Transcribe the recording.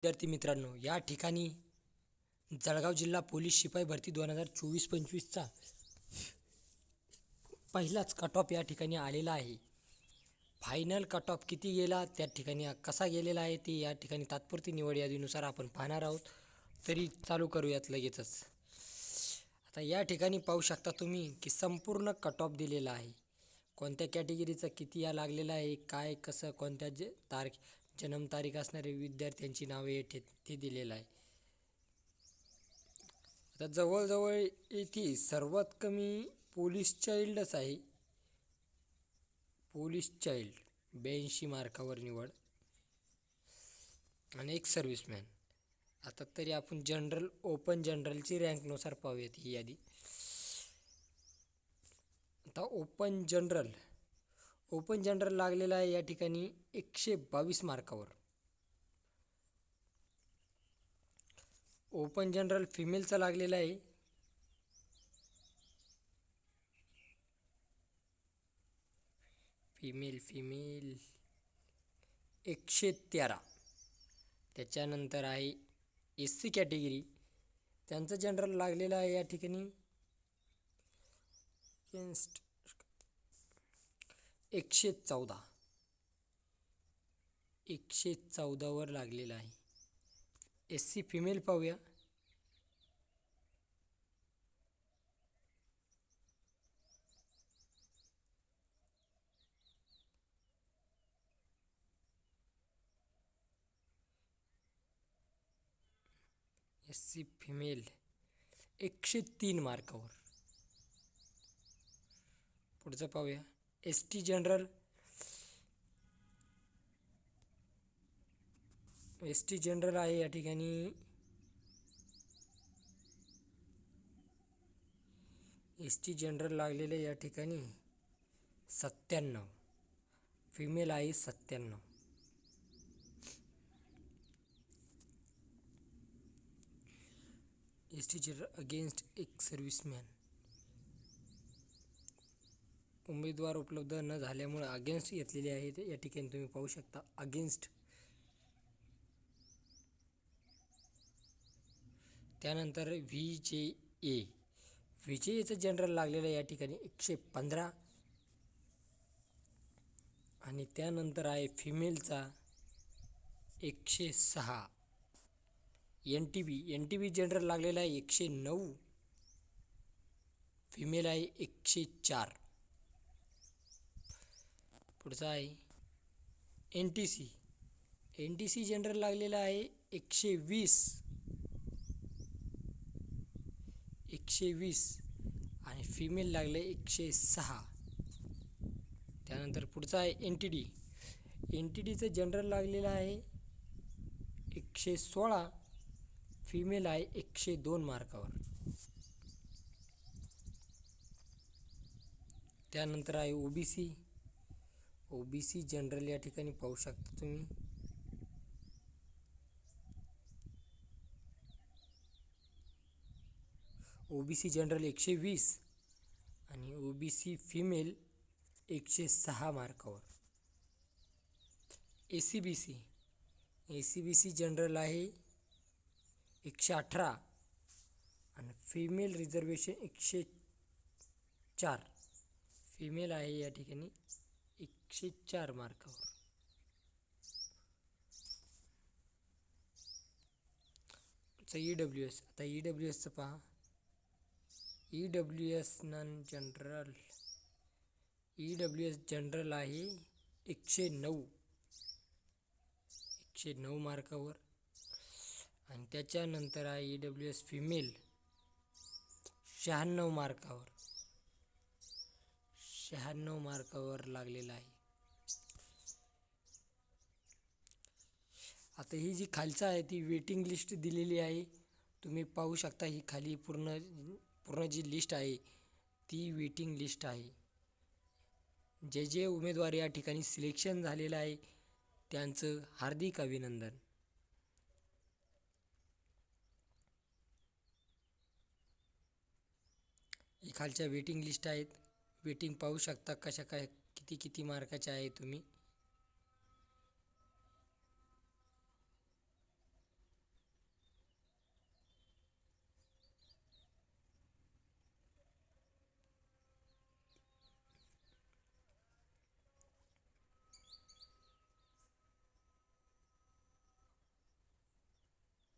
विद्यार्थी मित्रांनो, या ठिकाणी जळगाव जिल्हा पोलीस शिपाई भरती 2024-25चा पहिलाच कट ऑफ या ठिकाणी आलेला आहे. फायनल कट ऑफ किती गेला, त्या ठिकाणी कसा गेलेला आहे ते या ठिकाणी तात्पुरती निवड यादीनुसार आपण पाहणार आहोत. तरी चालू करूयात लगेचच. आता या ठिकाणी पाहू शकता तुम्ही की संपूर्ण कट ऑफ दिलेला आहे. कोणत्या कॅटेगरीचा किती या लागलेला आहे, काय कसं, कोणत्या जन्मतारीख असणारे विद्यार्थ्यांची नावे येते ते दिलेलं आहे. आता जवळजवळ येथे सर्वात कमी पोलीस चाइल्डच आहे. पोलीस चाइल्ड 82 मार्कावर निवड आणि एक सर्व्हिसमॅन. आता तरी आपण ओपन जनरलची रँकनुसार पाहूयात ही यादी. आता ओपन जनरल लागलेला आहे या ठिकाणी 122 मार्कावर. ओपन जनरल फिमेलचा लागलेला आहे फिमेल 113. त्याच्यानंतर आहे SC कॅटेगरी, त्यांचं जनरल लागलेलं आहे या ठिकाणी 114 वर लागलेला आहे. SC फिमेल पाहूया. SC female 103 मार्कावर. पुढचं पाहूया ST जनरल. ST जनरल आहे या ठिकाणी ST जनरल लागलेले या ठिकाणी 97. फिमेल आहे 97. ST जनरल अगेन्स्ट एक सर्व्हिसमॅन. उमेदवार उपलब्ध न झाल्यामुळे अगेन्स्ट घेतलेले आहेत या ठिकाणी तुम्ही पाहू शकता. अगेन्स्ट. त्यानंतर VJAचं जनरल लागलेलं आहे या ठिकाणी 115. आणि त्यानंतर आहे फिमेलचा 106. NTB जनरल लागलेला आहे 109. फिमेल आहे 104. पुढचा आहे NTC जनरल लागलेला आहे 120 आणि फिमेल लागले 106. त्यानंतर पुढचा आहे NTDचं जनरल लागलेलं आहे 116. फिमेल आहे 102 मार्कावर. त्यानंतर आहे OBC जनरल या ठिकाणी पाहू शकता तुम्ही. OBC जनरल 120 आणि OBC फिमेल 106 मार्कावर. ACBC जनरल आहे 118 आणि फिमेल रिझर्वेशन 104. फिमेल आहे या ठिकाणी 104 मार्कावर. EWS. आता EWSचं पहा. EWS जनरल आहे 109 मार्कावर. आणि त्याच्यानंतर आहे EWS फिमेल 96 मार्कावर लागलेला आहे. आता ही जी खालचं आहे ती वेटिंग लिस्ट दिलेली आहे. तुम्ही पाहू शकता ही खाली पूर्ण जी लिस्ट आहे ती वेटिंग लिस्ट आहे. जे उमेदवार या ठिकाणी सिलेक्शन झालेलं आहे त्यांचं हार्दिक अभिनंदन. ही खालच्या वेटिंग लिस्ट आहेत. वेटिंग पाहू शकता किती मार्काचे आहे तुम्ही.